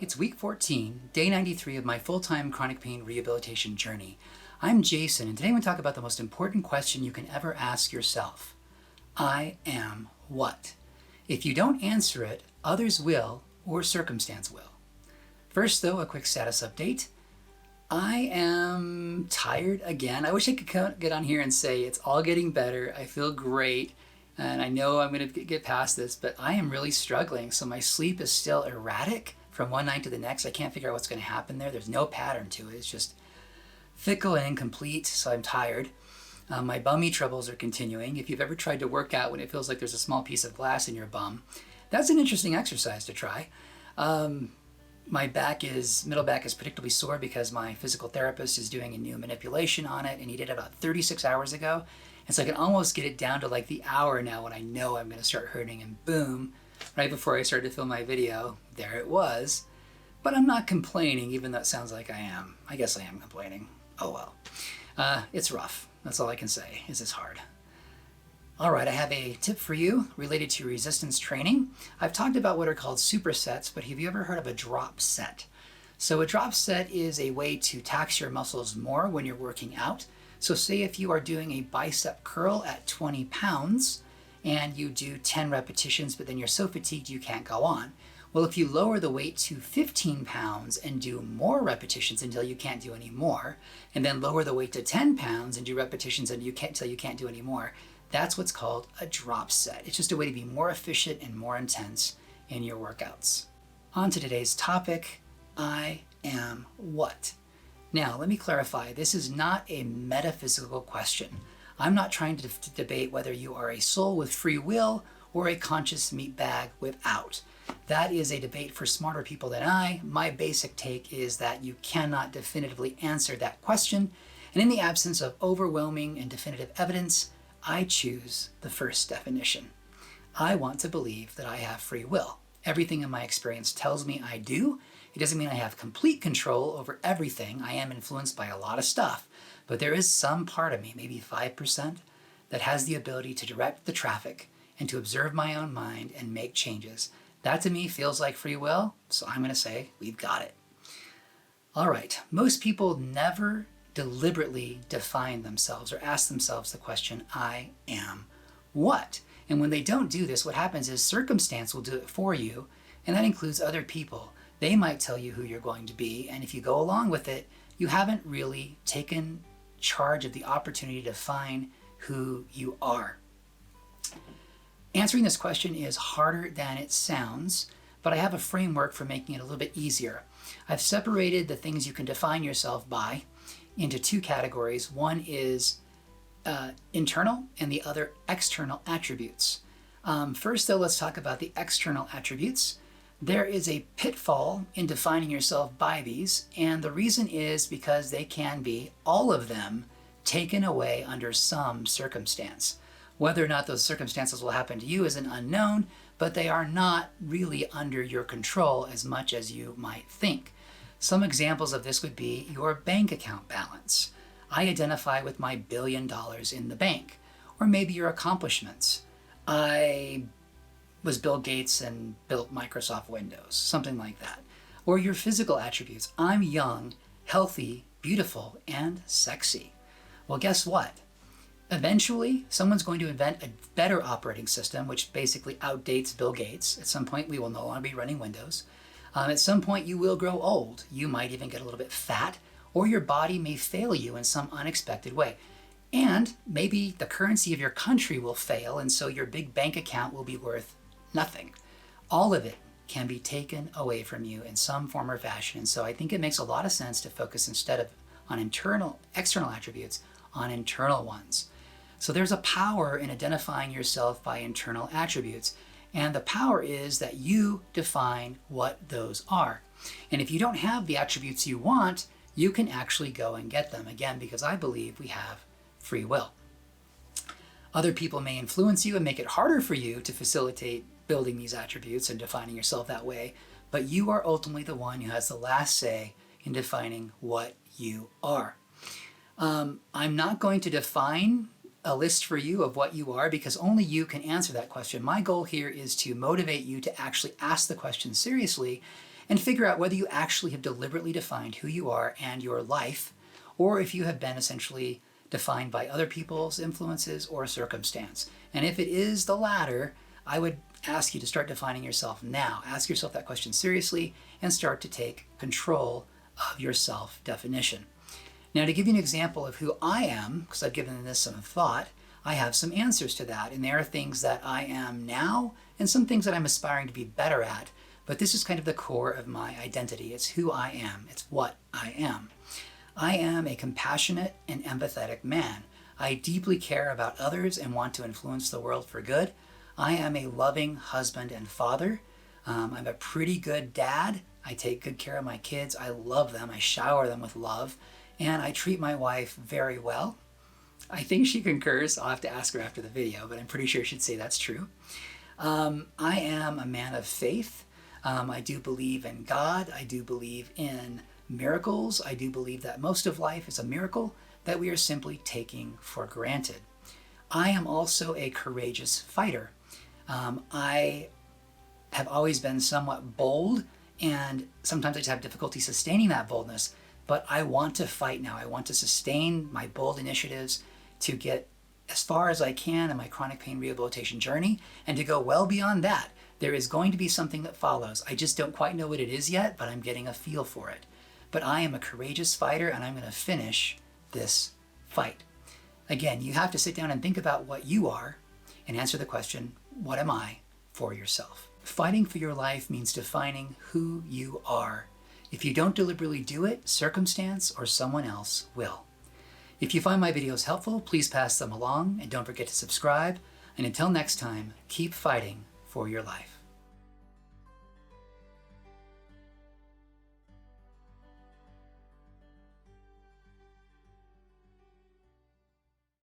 It's week 14, day 93 of my full-time chronic pain rehabilitation journey. I'm Jason, and today I'm going to talk about the most important question you can ever ask yourself. I am what? If you don't answer it, others will, or circumstance will. First, though, a quick status update. I am tired again. I wish I could get on here and say it's all getting better. I feel great, and I know I'm going to get past this, but I am really struggling. So my sleep is still erratic from one night to the next. I can't figure out what's going to happen there. There's no pattern to it. It's just fickle and incomplete, so I'm tired. My bummy troubles are continuing. If you've ever tried to work out when it feels like there's a small piece of glass in your bum, that's an interesting exercise to try. My middle back is predictably sore because my physical therapist is doing a new manipulation on it, and he did it about 36 hours ago. And so I can almost get it down to like the hour now when I know I'm going to start hurting, and boom, right before I started to film my video, there it was. But I'm not complaining, even though it sounds like I am. I guess I am complaining. Oh well. It's rough. That's all I can say, is it's hard. All right, I have a tip for you related to resistance training. I've talked about what are called supersets, but have you ever heard of a drop set? So a drop set is a way to tax your muscles more when you're working out. So say if you are doing a bicep curl at 20 pounds and you do 10 repetitions, but then you're so fatigued you can't go on. Well, if you lower the weight to 15 pounds and do more repetitions until you can't do any more, and then lower the weight to 10 pounds and do repetitions until you can't do any more, that's what's called a drop set. It's just a way to be more efficient and more intense in your workouts. On to today's topic, I am what? Now, let me clarify, this is not a metaphysical question. I'm not trying to debate whether you are a soul with free will or a conscious meat bag without. That is a debate for smarter people than I. My basic take is that you cannot definitively answer that question, and in the absence of overwhelming and definitive evidence, I choose the first definition. I want to believe that I have free will. Everything in my experience tells me I do. It doesn't mean I have complete control over everything. I am influenced by a lot of stuff, but there is some part of me, maybe 5%, that has the ability to direct the traffic and to observe my own mind and make changes. That to me feels like free will, so I'm going to say we've got it. All right, most people never deliberately define themselves or ask themselves the question, I am what? And when they don't do this, what happens is circumstance will do it for you, and that includes other people. They might tell you who you're going to be, and if you go along with it, you haven't really taken charge of the opportunity to define who you are. Answering this question is harder than it sounds, but I have a framework for making it a little bit easier. I've separated the things you can define yourself by into two categories. One is internal and the other external attributes. First, though, let's talk about the external attributes. There is a pitfall in defining yourself by these, and the reason is because they can be, all of them, taken away under some circumstance. Whether or not those circumstances will happen to you is an unknown, but they are not really under your control as much as you might think. Some examples of this would be your bank account balance. I identify with my $1 billion in the bank. Or maybe your accomplishments. I was Bill Gates and built Microsoft Windows, something like that. Or your physical attributes. I'm young, healthy, beautiful, and sexy. Well, guess what? Eventually, someone's going to invent a better operating system, which basically outdates Bill Gates. At some point, we will no longer be running Windows. At some point, you will grow old. You might even get a little bit fat, or your body may fail you in some unexpected way. And maybe the currency of your country will fail, and so your big bank account will be worth nothing. All of it can be taken away from you in some form or fashion. And so I think it makes a lot of sense to focus instead of on external attributes, on internal ones. So there's a power in identifying yourself by internal attributes. And the power is that you define what those are. And if you don't have the attributes you want, you can actually go and get them. Again, because I believe we have free will. Other people may influence you and make it harder for you to facilitate building these attributes and defining yourself that way, but you are ultimately the one who has the last say in defining what you are. I'm not going to define a list for you of what you are because only you can answer that question. My goal here is to motivate you to actually ask the question seriously and figure out whether you actually have deliberately defined who you are and your life, or if you have been essentially defined by other people's influences or circumstance. And if it is the latter, I would ask you to start defining yourself now. Ask yourself that question seriously and start to take control of your self-definition. Now, to give you an example of who I am, because I've given this some thought, I have some answers to that. And there are things that I am now and some things that I'm aspiring to be better at. But this is kind of the core of my identity. It's who I am. It's what I am. I am a compassionate and empathetic man. I deeply care about others and want to influence the world for good. I am a loving husband and father. I'm a pretty good dad. I take good care of my kids. I love them. I shower them with love. And I treat my wife very well. I think she concurs. I'll have to ask her after the video, but I'm pretty sure she'd say that's true. I am a man of faith. I do believe in God. I do believe in miracles. I do believe that most of life is a miracle that we are simply taking for granted. I am also a courageous fighter. I have always been somewhat bold, and sometimes I just have difficulty sustaining that boldness, but I want to fight now. I want to sustain my bold initiatives to get as far as I can in my chronic pain rehabilitation journey and to go well beyond that. There is going to be something that follows. I just don't quite know what it is yet, but I'm getting a feel for it. But I am a courageous fighter, and I'm going to finish this fight. Again, you have to sit down and think about what you are and answer the question, what am I, for yourself? Fighting for your life means defining who you are. If you don't deliberately do it, circumstance or someone else will. If you find my videos helpful, please pass them along and don't forget to subscribe. And until next time, keep fighting for your life.